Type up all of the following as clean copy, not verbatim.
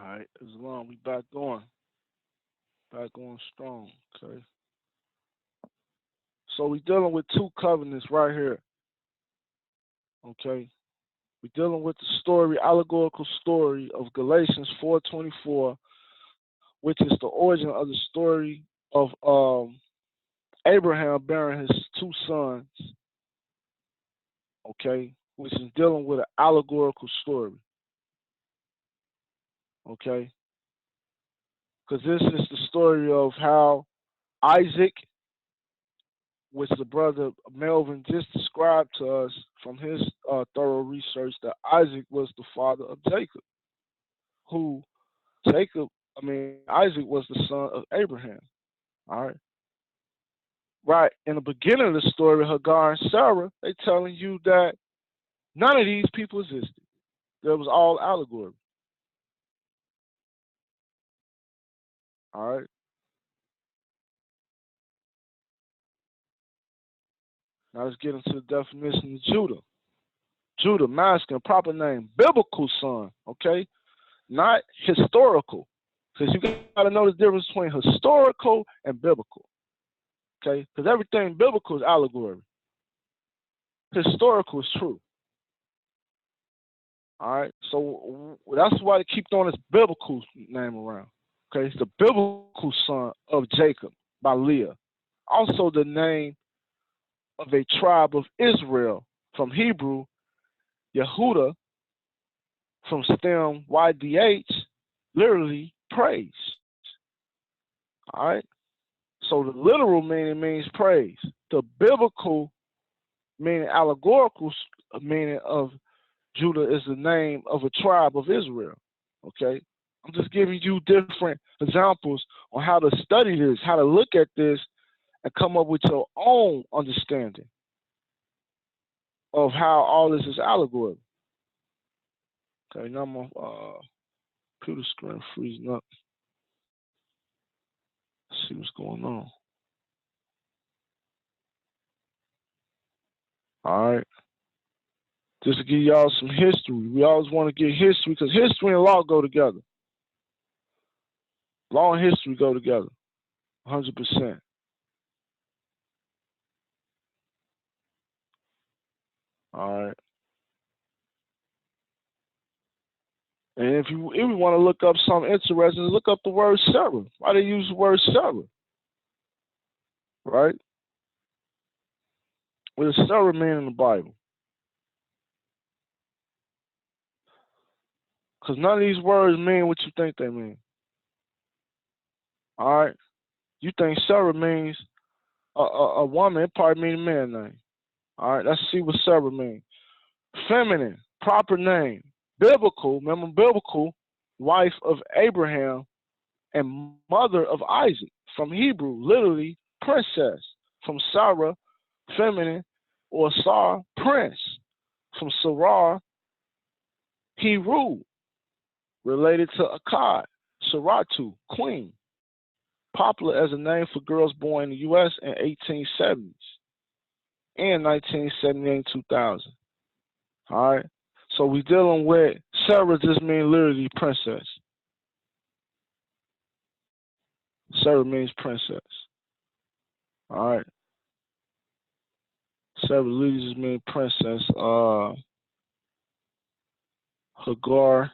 right, Islam, we back on strong. Okay, so we dealing with two covenants right here. Okay, we dealing with the story, allegorical story of Galatians 4:24, which is the origin of the story of Abraham bearing his two sons. Okay, which is dealing with an allegorical story. Okay, because this is the story of how Isaac, which the brother Melvin just described to us from his thorough research, that Isaac was the father of Jacob, who Isaac was the son of Abraham. All right. Right. In the beginning of the story, Hagar and Sarah, they telling you that none of these people existed. That was all allegory. All right. Now let's get into the definition of Judah. Judah, masculine, proper name, biblical son, okay? Not historical. Because you got to know the difference between historical and biblical, okay? Because everything biblical is allegory. Historical is true. All right? So that's why they keep throwing this biblical name around, okay? It's the biblical son of Jacob by Leah. Also the name of a tribe of Israel from Hebrew, Yehuda, from stem YDH, literally praise. All right? So the literal meaning means praise. The biblical meaning, allegorical meaning of Judah is the name of a tribe of Israel. Okay? I'm just giving you different examples on how to study this, how to look at this, and come up with your own understanding of how all this is allegory. Okay, now my computer screen freezing up. Let's see what's going on. All right. Just to give y'all some history. We always want to get history because history and law go together. Law and history go together, 100%. All right. And if you want to look up something interesting, look up the word Sarah. Why they use the word Sarah? Right? What does Sarah mean in the Bible? Because none of these words mean what you think they mean. All right? You think Sarah means a woman, it probably means a man name. All right, let's see what Sarah means. Feminine, proper name. Biblical, remember biblical, wife of Abraham and mother of Isaac. From Hebrew, literally princess. From Sarah, feminine, or Sar, prince. From Sarar, he ruled. Related to Akkad, Saratu, queen. Popular as a name for girls born in the U.S. in 1870s and 1978 and 2000. All right? So we dealing with Sarah just means literally princess. Sarah means princess. All right? Sarah literally just means princess. Hagar.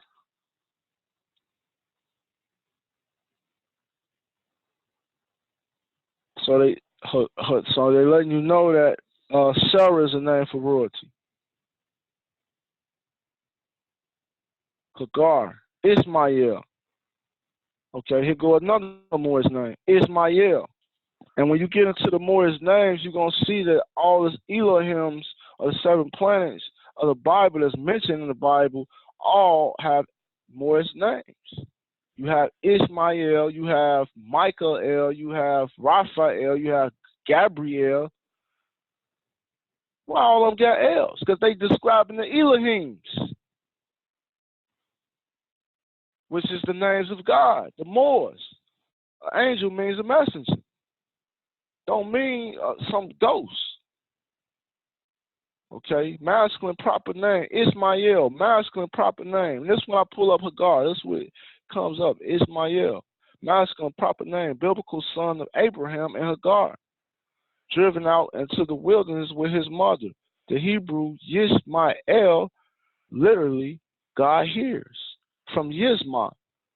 So they letting you know that Sarah is a name for royalty. Hagar, Ismael. Okay, here go another Moorish name, Ismael. And when you get into the Moorish names, you're going to see that all this Elohims, or the 7 planets of the Bible that's mentioned in the Bible, all have Moorish names. You have Ismael, you have Michael, you have Raphael, you have Gabriel. Why all of them got L's? Because they describing the Elohims, which is the names of God, the Moors. An angel means a messenger. Don't mean some ghost. Okay, masculine proper name, Ismael, masculine proper name. This when I pull up Hagar, that's what comes up. Ishmael, masculine, proper name, biblical son of Abraham and Hagar, driven out into the wilderness with his mother. The Hebrew Yisra-El, literally, God hears. From Yisma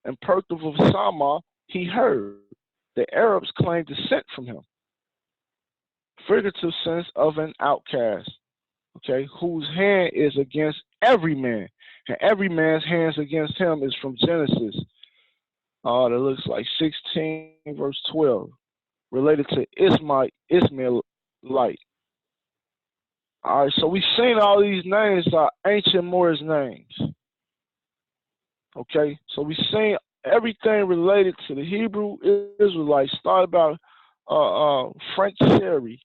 and Perthav of Sama, he heard. The Arabs claim descent from him. Figurative sense of an outcast, okay, whose hand is against every man, and every man's hands against him is from Genesis. That looks like 16 verse 12, related to Ishmaelite. All right, so we've seen all these names are ancient Moorish names. Okay, so we've seen everything related to the Hebrew Israelites, started by Frank Sherry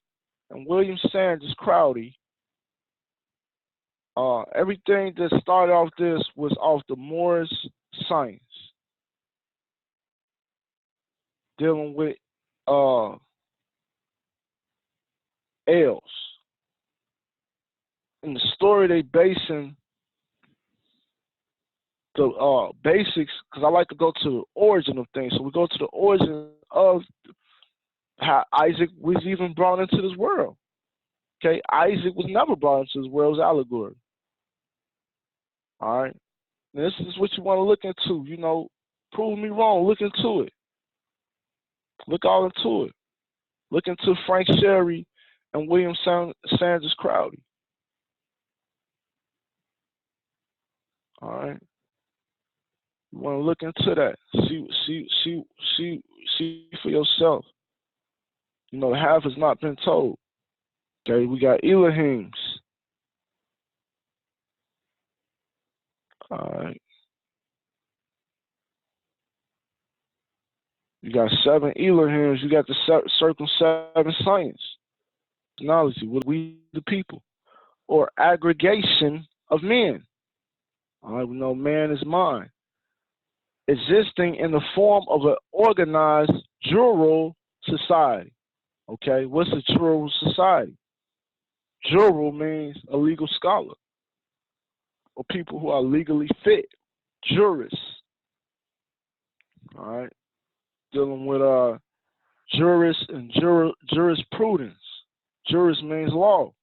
and William Sanders Crowdy. Everything that started off this was off the Moorish science, dealing with Els. In the story, they basing the basics, because I like to go to the origin of things. So we go to the origin of how Isaac was even brought into this world. Okay, Isaac was never brought into this world. It was allegory. All right, now, this is what you want to look into. You know, prove me wrong. Look into it. Look all into it. Look into Frank Sherry and William Sanders Crowdy. All right. You want to look into that. See for yourself. You know, half has not been told. Okay, we got Elohims. All right. You got 7 Elohims. You got the circum 7 science. Nationality, what we the people. Or aggregation of men. All right, we know man is mind. Existing in the form of an organized jural society. Okay, what's a jural society? Jural means a legal scholar, or people who are legally fit, jurists. All right, dealing with jurists and jurisprudence. Jurist means law.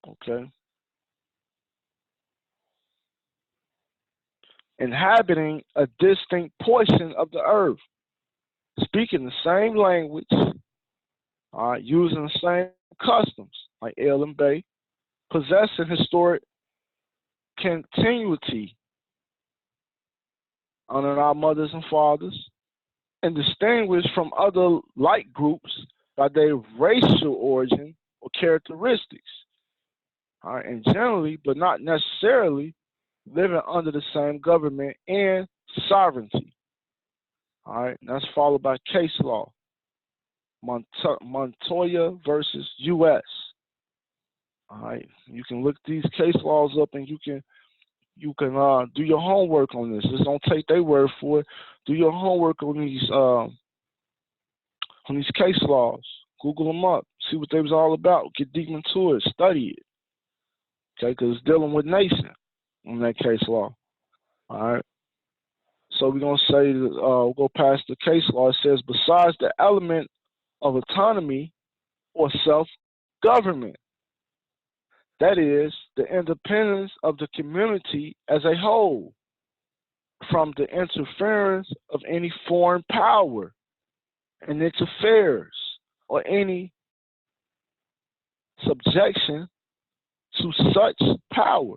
Okay. Inhabiting a distinct portion of the earth, speaking the same language, using the same customs, like Els and Beys, possessing historic continuity under our mothers and fathers, and distinguished from other like groups by their racial origin or characteristics. All right, and generally, but not necessarily, living under the same government and sovereignty. All right, and that's followed by case law. Montoya versus U.S. All right, you can look these case laws up, and you can do your homework on this. Just don't take their word for it. Do your homework on these case laws. Google them up. See what they was all about. Get deep into it. Study it. Okay, because it's dealing with nation on that case law. All right. So we're gonna say we'll go past the case law. It says besides the element of autonomy or self-government, that is the independence of the community as a whole from the interference of any foreign power in its affairs or any subjection to such power.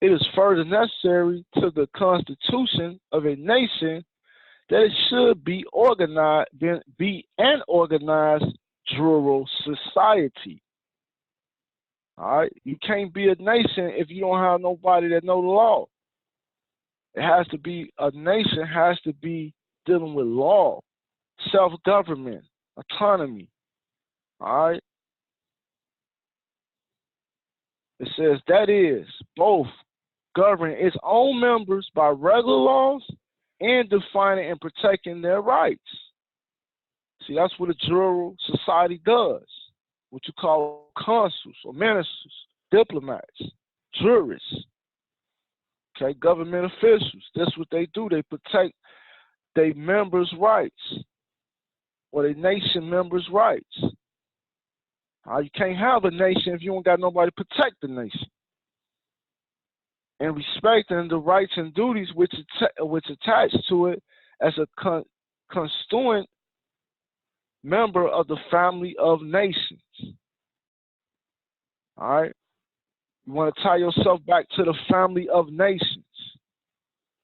It is further necessary to the constitution of a nation that it should be an organized jural society. All right, you can't be a nation if you don't have nobody that know the law. It has to be a nation has to be dealing with law, self-government, autonomy. All right. It says that is both governing its own members by regular laws and defining and protecting their rights. See, that's what a jural society does. What you call consuls or ministers, diplomats, jurists. Okay, government officials, that's what they do. They protect their members' rights or their nation members' rights. You can't have a nation if you don't got nobody to protect the nation. And respecting the rights and duties which attach to it as a constituent member of the family of nations. All right? You want to tie yourself back to the family of nations.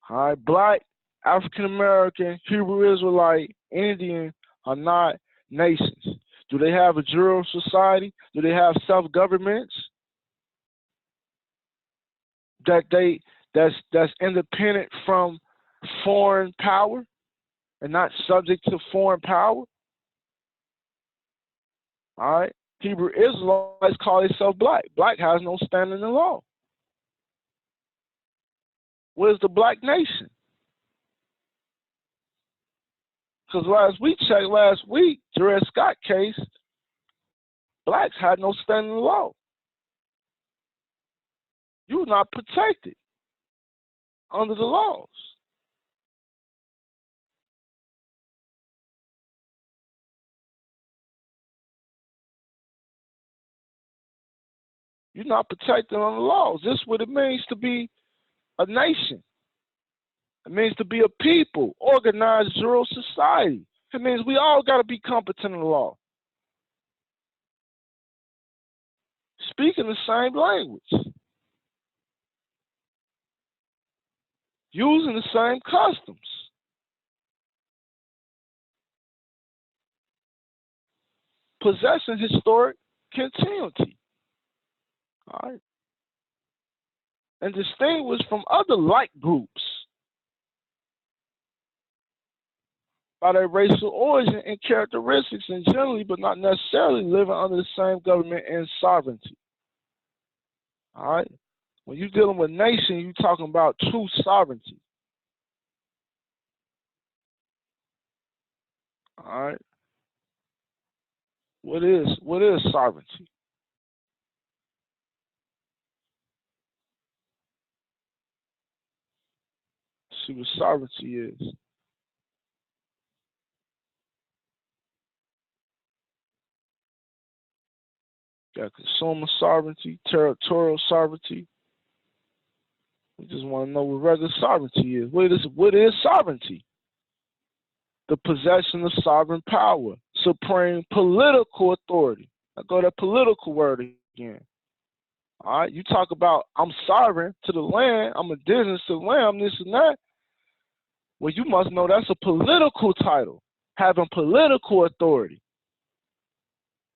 All right? Black, African American, Hebrew Israelite, Indian are not nations. Do they have a jural society? Do they have self-governments that's independent from foreign power and not subject to foreign power? All right. Hebrew Israelites call themselves black. Black has no standing in the law. Where's the black nation? Because last week, Dred Scott case, blacks had no standing in the law. You're not protected under the laws. You're not protected under the laws. This is what it means to be a nation. It means to be a people, organized jural society. It means we all got to be competent in the law. Speaking the same language. Using the same customs. Possessing historic continuity. All right. And distinguished from other like groups by their racial origin and characteristics, and generally, but not necessarily, living under the same government and sovereignty. All right? When you're dealing with nation, you're talking about true sovereignty. All right? What is sovereignty? See what sovereignty is. Got consumer sovereignty, territorial sovereignty. We just want to know what regular sovereignty is. What is sovereignty? The possession of sovereign power, supreme political authority. I go to that political word again. All right, you talk about I'm sovereign to the land, I'm indigenous to the land, I'm this and that. Well, you must know that's a political title, having political authority,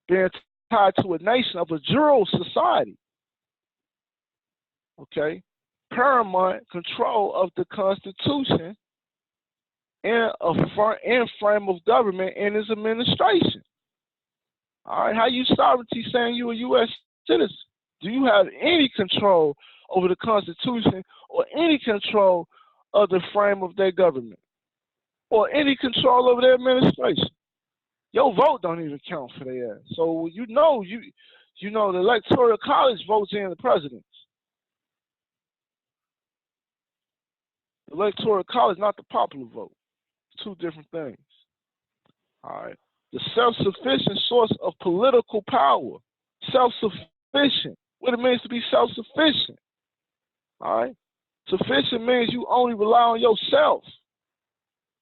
being tied to a nation of a jural society. Okay, paramount control of the Constitution and frame of government and its administration. All right, how you sovereignty saying you a U.S. citizen? Do you have any control over the Constitution or any control of the frame of their government or any control over their administration? Your vote don't even count for their ass. So you know the Electoral College votes in the presidents. The Electoral College, not the popular vote. It's two different things. All right. The self-sufficient source of political power. Self-sufficient. What it means to be self-sufficient. All right. Sufficient means you only rely on yourself.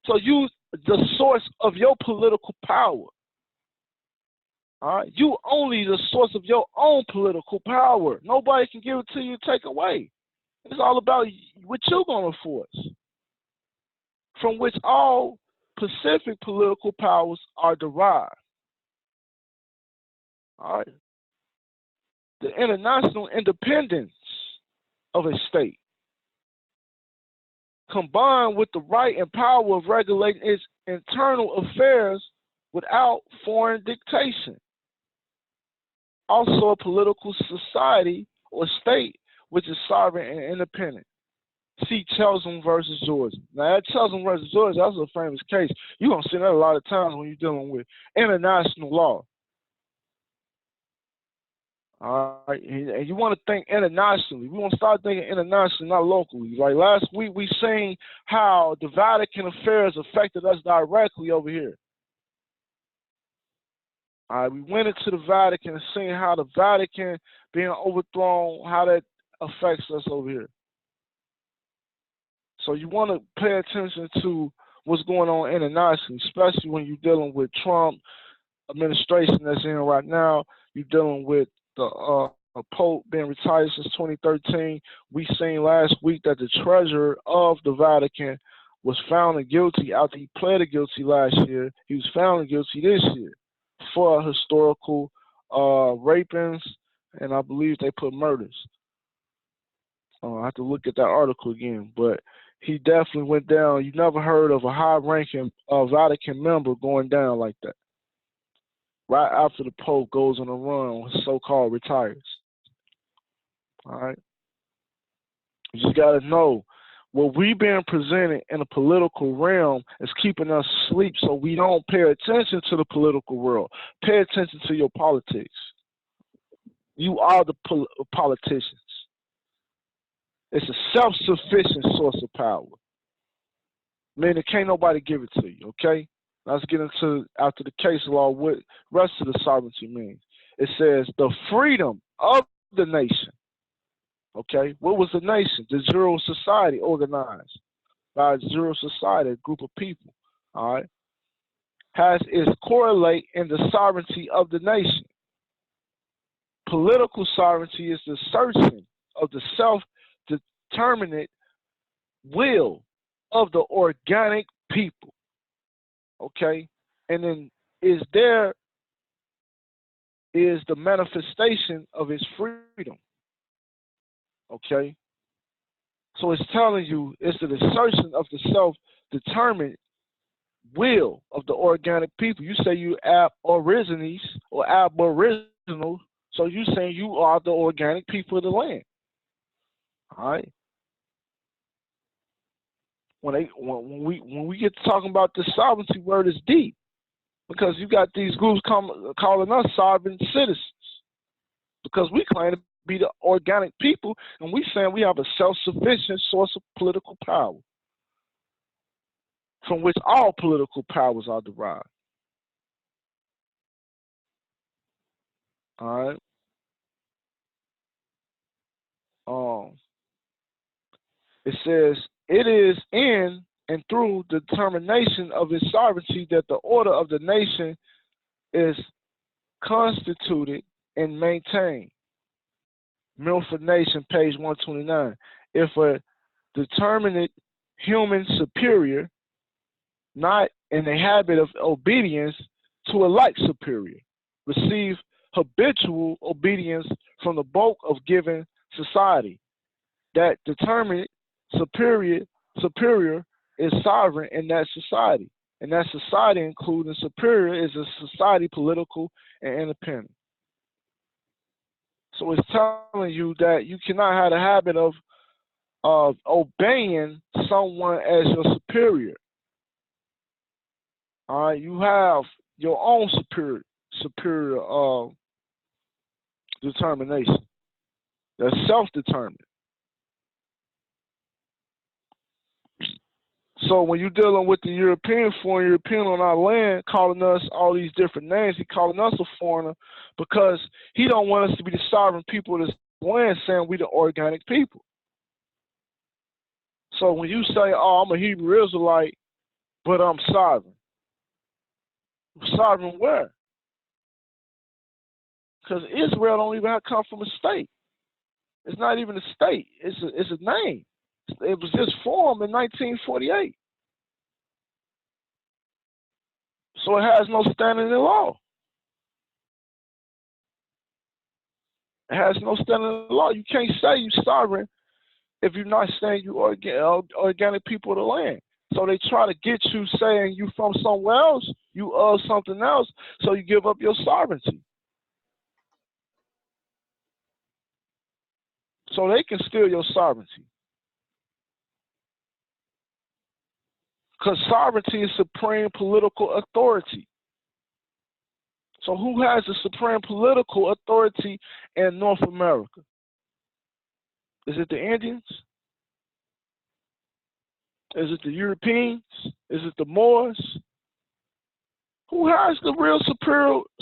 So you the source of your political power. All right. You only the source of your own political power. Nobody can give it to you, take away. It's all about what you're going to force. From which all Pacific political powers are derived. All right. The international independence of a state, combined with the right and power of regulating its internal affairs without foreign dictation. Also a political society or state which is sovereign and independent. See Cheltenham versus Georgia. Now, that Cheltenham versus Georgia, that's a famous case. You're going to see that a lot of times when you're dealing with international law. All right, and you want to think internationally. We want to start thinking internationally, not locally. Like last week, we seen how the Vatican affairs affected us directly over here. All right, we went into the Vatican and seen how the Vatican being overthrown, how that affects us over here. So you want to pay attention to what's going on internationally, especially when you're dealing with Trump administration that's in right now. You're dealing with the Pope being retired since 2013. We seen last week that the treasurer of the Vatican was found guilty after he pleaded guilty last year. He was found guilty this year for historical rapings, and I believe they put murders. I have to look at that article again, but he definitely went down. You never heard of a high-ranking Vatican member going down like that. Right after the Pope goes on a run, so-called retires. All right? You just got to know what we've been presented in the political realm is keeping us asleep so we don't pay attention to the political world. Pay attention to your politics. You are the politicians. It's a self-sufficient source of power. Meaning can't nobody give it to you, okay? Let's get into, after the case law, what rest of the sovereignty means. It says the freedom of the nation. Okay, what was the nation? The Zero Society, organized by Zero Society, a group of people, all right, has its correlate in the sovereignty of the nation. Political sovereignty is the assertion of the self-determinate will of the organic people. Okay, and then is the manifestation of its freedom. Okay, so it's telling you it's the assertion of the self-determined will of the organic people. You say you aborigines or aboriginal, so you saying you are the organic people of the land. All right. When we get to talking about the sovereignty word, is deep because you got these groups calling us sovereign citizens because we claim to be the organic people, and we saying we have a self-sufficient source of political power from which all political powers are derived. All right. It says it is in and through the determination of its sovereignty that the order of the nation is constituted and maintained. Milford Nation, page 129. If a determinate human superior, not in the habit of obedience to a like superior, receive habitual obedience from the bulk of given society, that determinate superior is sovereign in that society. And that society, including superior, is a society political and independent. So it's telling you that you cannot have the habit of obeying someone as your superior. All right, you have your own superior determination. That's self-determined. So when you're dealing with the foreign European on our land, calling us all these different names, he's calling us a foreigner because he don't want us to be the sovereign people of this land, saying we the organic people. So when you say, oh, I'm a Hebrew Israelite, but I'm sovereign. Sovereign where? Because Israel don't even have to come from a state. It's not even a state. It's a name. It was just formed in 1948. So it has no standing in law. It has no standing in law. You can't say you're sovereign if you're not saying you organic people of the land. So they try to get you saying you from somewhere else, you of something else, so you give up your sovereignty. So they can steal your sovereignty. Because sovereignty is supreme political authority. So who has the supreme political authority in North America? Is it the Indians? Is it the Europeans? Is it the Moors? Who has the real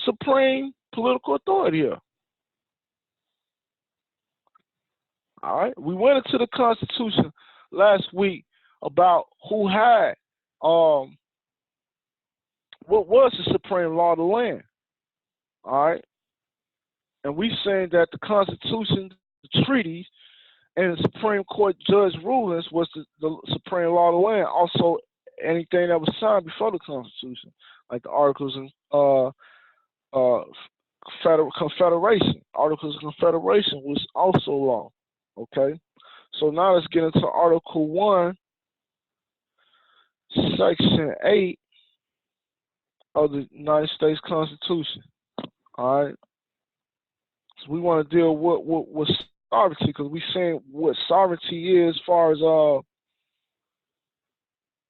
supreme political authority here? All right. We went into the Constitution last week about who had what was the supreme law of the land. All right. And we saying that the Constitution, the treaties, and the Supreme Court judge rulings was the supreme law of the land. Also, anything that was signed before the Constitution, like the Articles of Confederation. Articles of Confederation was also law. Okay, so now let's get into Article 1, Section 8 of the United States Constitution. All right, so we want to deal with sovereignty, because we're saying what sovereignty is as far as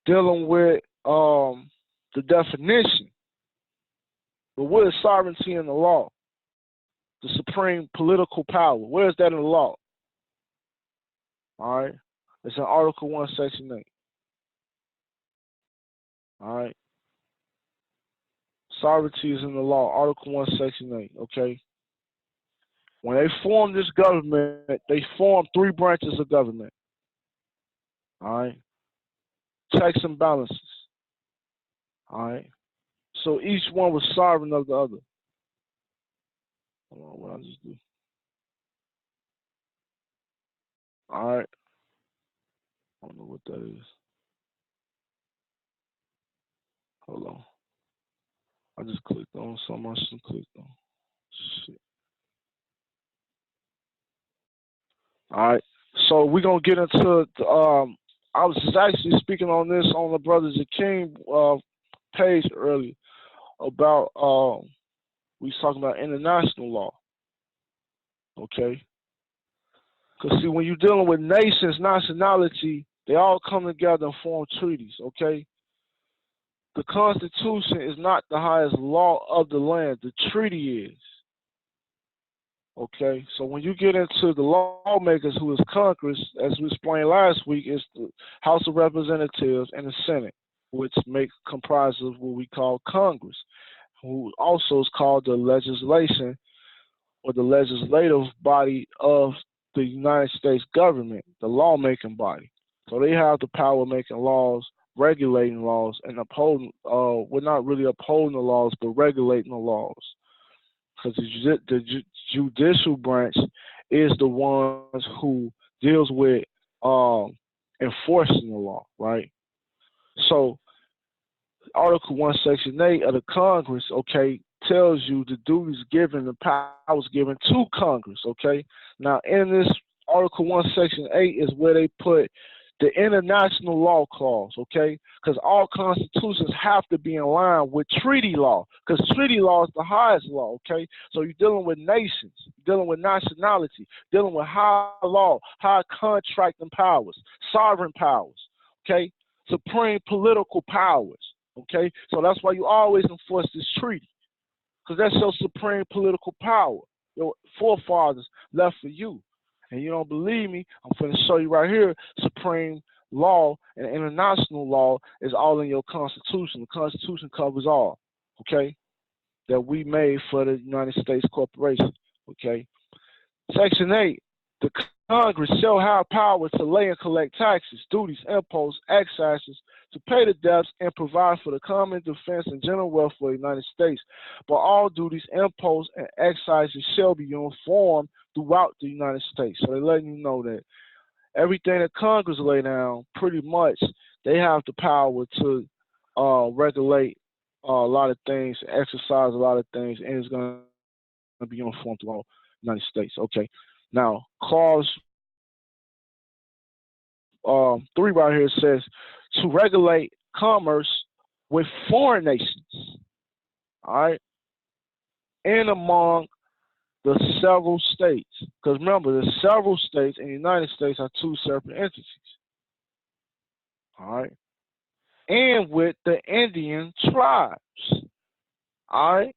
dealing with the definition. But what is sovereignty in the law? The supreme political power. Where is that in the law? All right. It's in Article 1, Section 8. All right. Sovereignty is in the law. Article 1, Section 8. Okay. When they formed this government, they formed 3 branches of government. All right. Checks and balances. All right. So each one was sovereign of the other. Hold on, what I just do? All right. I don't know what that is. Hold on. I just clicked on something I shouldn't click on. Shit. All right. So we're going to get into, I was just actually speaking on this on the Brothers of King page earlier about, we was talking about international law. Okay. Because see, when you're dealing with nations, nationality, they all come together and form treaties. Okay. The Constitution is not the highest law of the land. The treaty is. Okay, so when you get into the lawmakers who is Congress, as we explained last week, is the House of Representatives and the Senate, which comprise of what we call Congress, who also is called the legislation or the legislative body of the United States government, the lawmaking body. So they have the power of making laws, regulating laws, and upholding, we're not really upholding the laws, but regulating the laws. Because the judicial branch is the ones who deals with enforcing the law, right? So Article 1, Section 8 of the Congress, okay, tells you the duties given, the powers given to Congress, okay? Now, in this Article 1, Section 8 is where they put the international law clause, okay? Because all constitutions have to be in line with treaty law, because treaty law is the highest law, okay? So you're dealing with nations, you're dealing with nationality, dealing with high law, high contracting powers, sovereign powers, okay? Supreme political powers, okay? So that's why you always enforce this treaty, because that's your supreme political power. Your forefathers left for you. And you don't believe me, I'm going to show you right here. Supreme law and international law is all in your Constitution. The Constitution covers all, okay, that we made for the United States Corporation, okay. Section 8, the Congress shall have power to lay and collect taxes, duties, imposts, excises, to pay the debts and provide for the common defense and general welfare of the United States. But all duties, imposts, and excises shall be uniform throughout the United States. So they're letting you know that everything that Congress lay down, pretty much, they have the power to regulate a lot of things, exercise a lot of things, and it's going to be uniform throughout the United States. Okay. Now, clause 3 right here says to regulate commerce with foreign nations, all right, and among the several states. Because remember, the several states in the United States are 2 separate entities, all right, and with the Indian tribes, all right.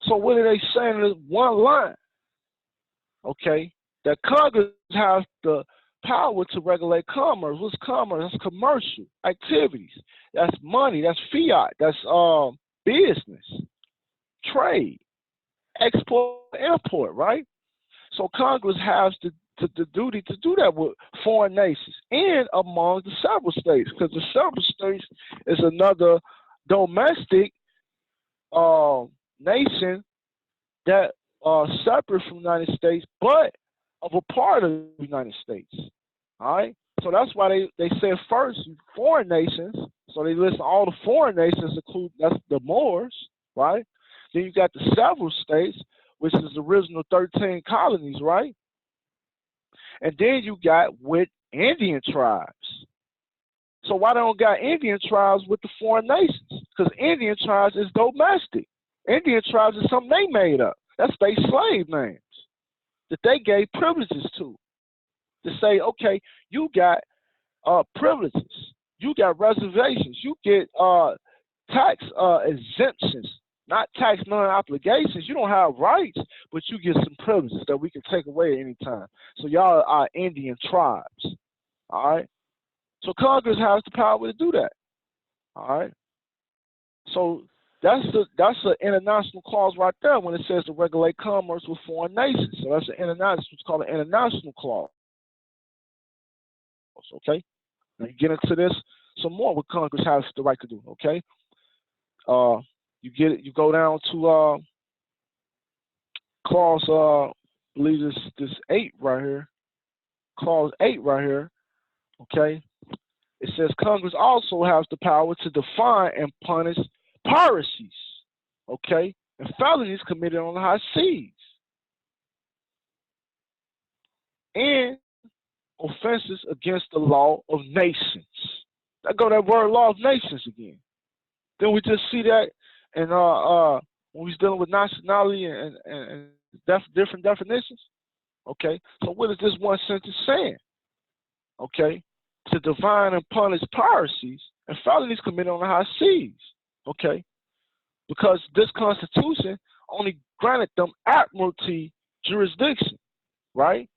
So what are they saying in one line? Okay, that Congress has the power to regulate commerce. What's commerce? That's commercial activities. That's money. That's fiat. That's business, trade, export, import, right? So Congress has the duty to do that with foreign nations and among the several states, because the several states is another domestic nation that are separate from the United States, but of a part of the United States. All right? So that's why they said first foreign nations. So they list all the foreign nations, include that's the Moors, right? Then you got the several states, which is the original 13 colonies, right? And then you got with Indian tribes. So why don't got Indian tribes with the foreign nations? Because Indian tribes is domestic. Indian tribes is something they made up. That's their slave names that they gave privileges to say, okay, you got privileges, you got reservations, you get tax exemptions, not tax non-obligations. You don't have rights, but you get some privileges that we can take away at any time. So y'all are Indian tribes, all right? So Congress has the power to do that, all right? So that's an international clause right there when it says to regulate commerce with foreign nations. So that's an international, what's called an international clause. Okay, now you get into this some more. What Congress has the right to do. Okay, you go down to clause I believe this 8 right here, clause 8 right here. Okay, it says Congress also has the power to define and punish piracies, okay, and felonies committed on the high seas, and offenses against the law of nations. That go that word law of nations again. Then we just see that in when we're dealing with nationality and different definitions. Okay, so what is this one sentence saying? Okay, to define and punish piracies and felonies committed on the high seas. Okay, because this Constitution only granted them admiralty jurisdiction, right?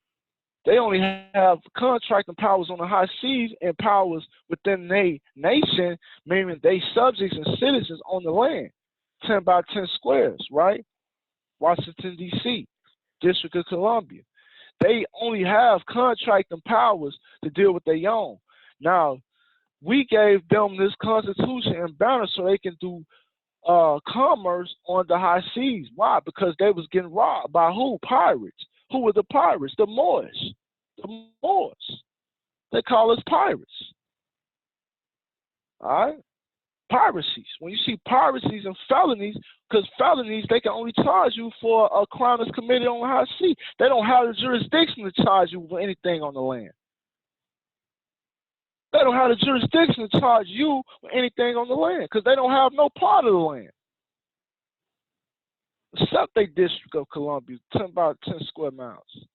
They only have contracting powers on the high seas and powers within their nation, meaning they subjects and citizens on the land. 10 by 10 squares, right? Washington, D.C., District of Columbia. They only have contracting powers to deal with their own. Now, we gave them this Constitution and banner so they can do commerce on the high seas. Why? Because they was getting robbed by who? Pirates. Who were the pirates? The Moors. The Moors. They call us pirates. All right? Piracies. When you see piracies and felonies, because felonies, they can only charge you for a crime that's committed on the high sea. They don't have the jurisdiction to charge you for anything on the land. They don't have the jurisdiction to charge you for anything on the land because they don't have no part of the land. Except they District of Columbia, 10 by 10 square miles.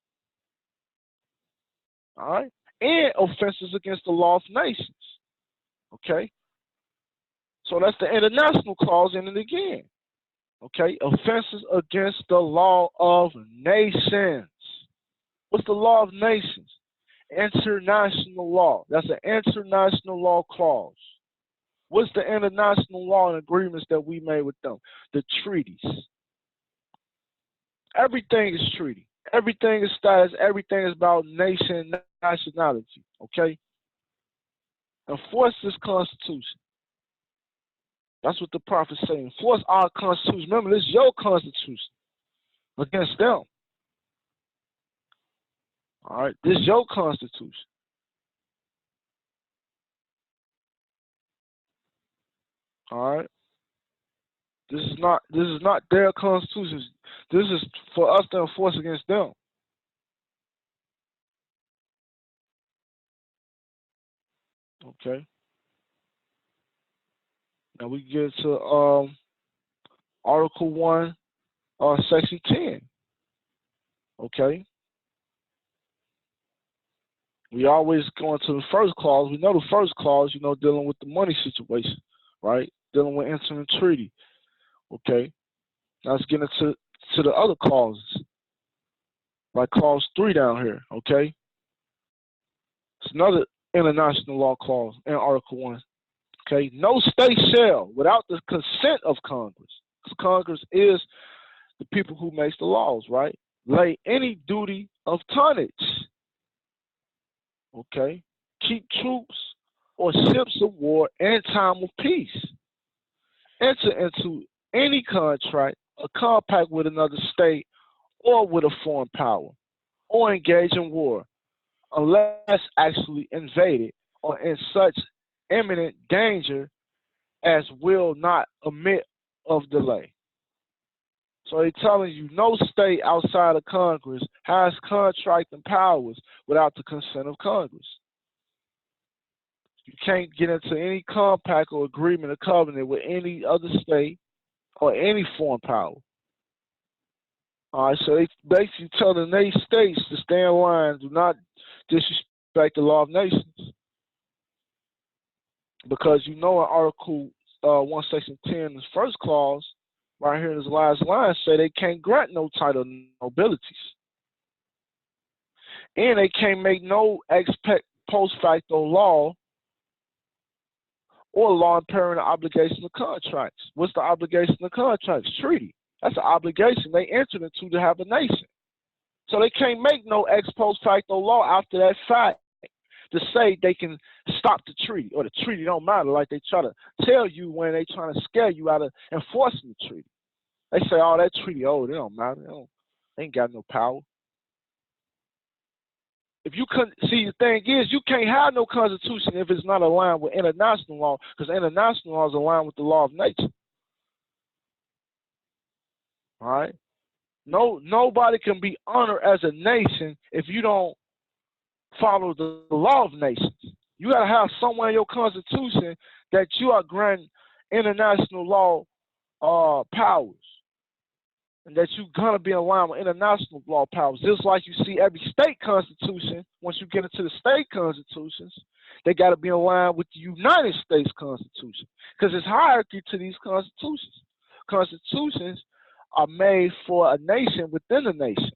All right? And offenses against the law of nations. Okay? So that's the international clause in it again. Okay? Offenses against the law of nations. What's the law of nations? International law. That's an international law clause. What's the international law and agreements that we made with them? The treaties. Everything is treaty. Everything is status. Everything is about nation, nationality. Okay? Enforce this Constitution. That's what the prophets say. Enforce our Constitution. Remember, this is your Constitution against them. All right? This is your Constitution. All right? This is not their Constitution. This is for us to enforce against them. Okay. Now we get to Article 1, Section 10. Okay. We always go into the first clause. We know the first clause, dealing with the money situation, right? Dealing with entering treaty. Okay. Now let's get into the other clauses, like clause 3 down here, okay? It's another international law clause in Article 1. Okay, no state shall, without the consent of Congress, because Congress is the people who makes the laws, right? Lay any duty of tonnage, okay? Keep troops or ships of war in time of peace. Enter into any contract, a compact with another state or with a foreign power, or engage in war, unless actually invaded or in such imminent danger as will not admit of delay. So they're telling you no state outside of Congress has contracting powers without the consent of Congress. You can't get into any compact or agreement or covenant with any other state or any foreign power. All right, so they basically telling these states to stay in line, do not disrespect the law of nations. Because you know in Article 1, Section 10, this first clause, right here in this last line, say they can't grant no title nobilities. And they can't make no ex post facto law or law impairing the obligation of contracts. What's the obligation of contracts? Treaty. That's an obligation they entered into to have a nation. So they can't make no ex post facto law after that fact to say they can stop the treaty, or the treaty don't matter, like they try to tell you when they trying to scare you out of enforcing the treaty. They say, oh, that treaty, oh, they don't matter. They ain't got no power. If you couldn't see, the thing is, you can't have no constitution if it's not aligned with international law, because international law is aligned with the law of nature. All right? Nobody can be honored as a nation if you don't follow the law of nations. You got to have somewhere in your constitution that you are granting international law powers, and that you're going to be aligned with international law powers. Just like you see every state constitution, once you get into the state constitutions, they got to be aligned with the United States Constitution, because there's hierarchy to these constitutions. Constitutions are made for a nation within a nation,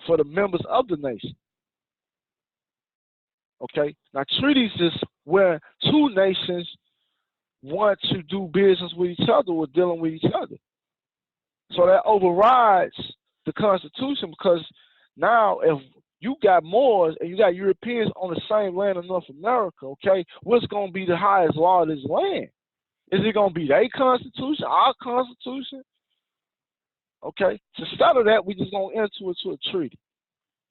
for the members of the nation. Okay, now treaties is where two nations want to do business with each other or dealing with each other. So that overrides the Constitution, because now if you got Moors and you got Europeans on the same land in North America, okay, what's going to be the highest law of this land? Is it going to be their Constitution, our Constitution? Okay, to settle that, we just going to enter into a treaty.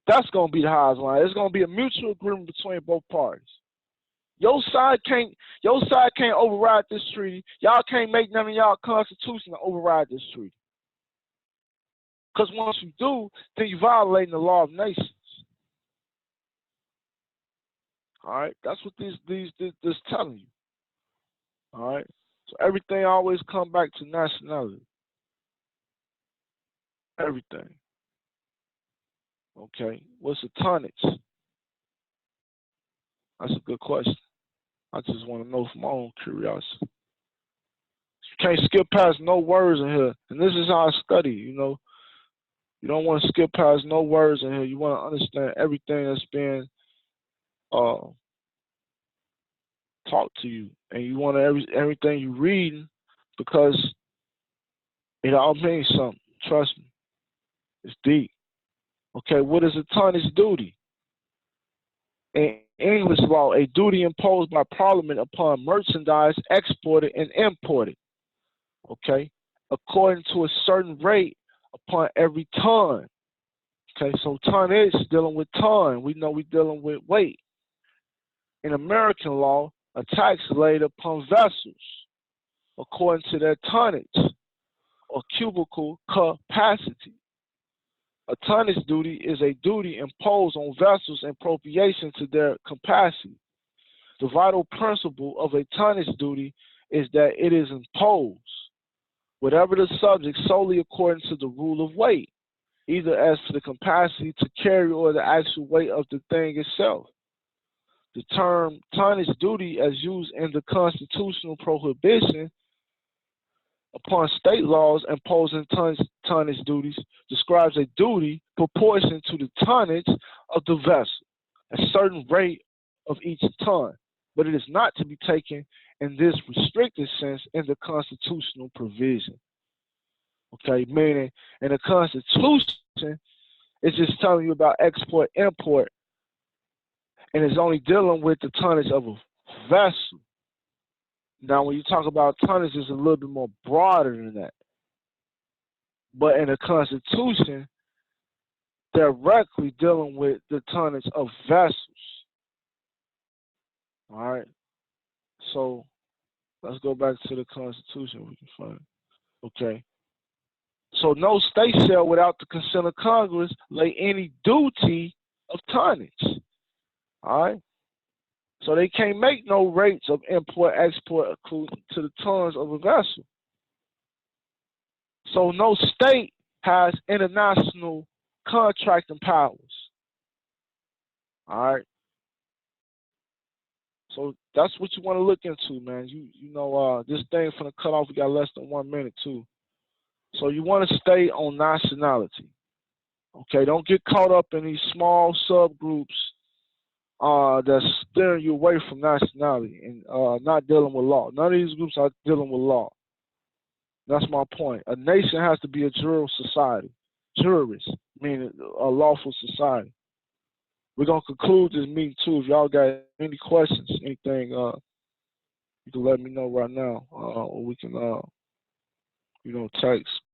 That's going to be the highest line. It's going to be a mutual agreement between both parties. Your side can't override this treaty. Y'all can't make none of y'all constitution to override this treaty. Because once you do, then you're violating the law of nations. All right, that's what this telling you. All right, so everything always come back to nationality. Everything. Okay, what's the tonnage? That's a good question. I just want to know from my own curiosity. You can't skip past no words in here. And this is how I study, you know. You don't want to skip past no words in here. You want to understand everything that's being taught to you. And you want everything you reading, because it all means something. Trust me. It's deep. Okay, what is a tonnage duty? In English law, a duty imposed by Parliament upon merchandise exported and imported, okay, according to a certain rate upon every ton. Okay, so tonnage dealing with ton. We know we're dealing with weight. In American law, a tax laid upon vessels according to their tonnage or cubical capacity. A tonnage duty is a duty imposed on vessels in proportion to their capacity. The vital principle of a tonnage duty is that it is imposed, whatever the subject, solely according to the rule of weight, either as to the capacity to carry or the actual weight of the thing itself. The term tonnage duty, as used in the constitutional prohibition upon state laws imposing tonnage duties describes a duty proportioned to the tonnage of the vessel, a certain rate of each ton, but it is not to be taken in this restricted sense in the constitutional provision. Okay, meaning in the Constitution, it's just telling you about export, import, and it's only dealing with the tonnage of a vessel. Now, when you talk about tonnage, it's a little bit more broader than that. But in the Constitution, directly dealing with the tonnage of vessels. All right. So let's go back to the Constitution. We can find it. Okay. So no state shall, without the consent of Congress, lay any duty of tonnage. All right. So they can't make no rates of import, export according to the tons of a vessel. So no state has international contracting powers. All right. So that's what you want to look into, man. You know, this thing from the cutoff, we got less than 1 minute too. So you want to stay on nationality. Okay, don't get caught up in these small subgroups that's steering you away from nationality and not dealing with law. None of these groups are dealing with law. That's my point. A nation has to be a jurist society. Jurist, meaning a lawful society. We're going to conclude this meeting too. If y'all got any questions, anything, you can let me know right now. Or we can, text.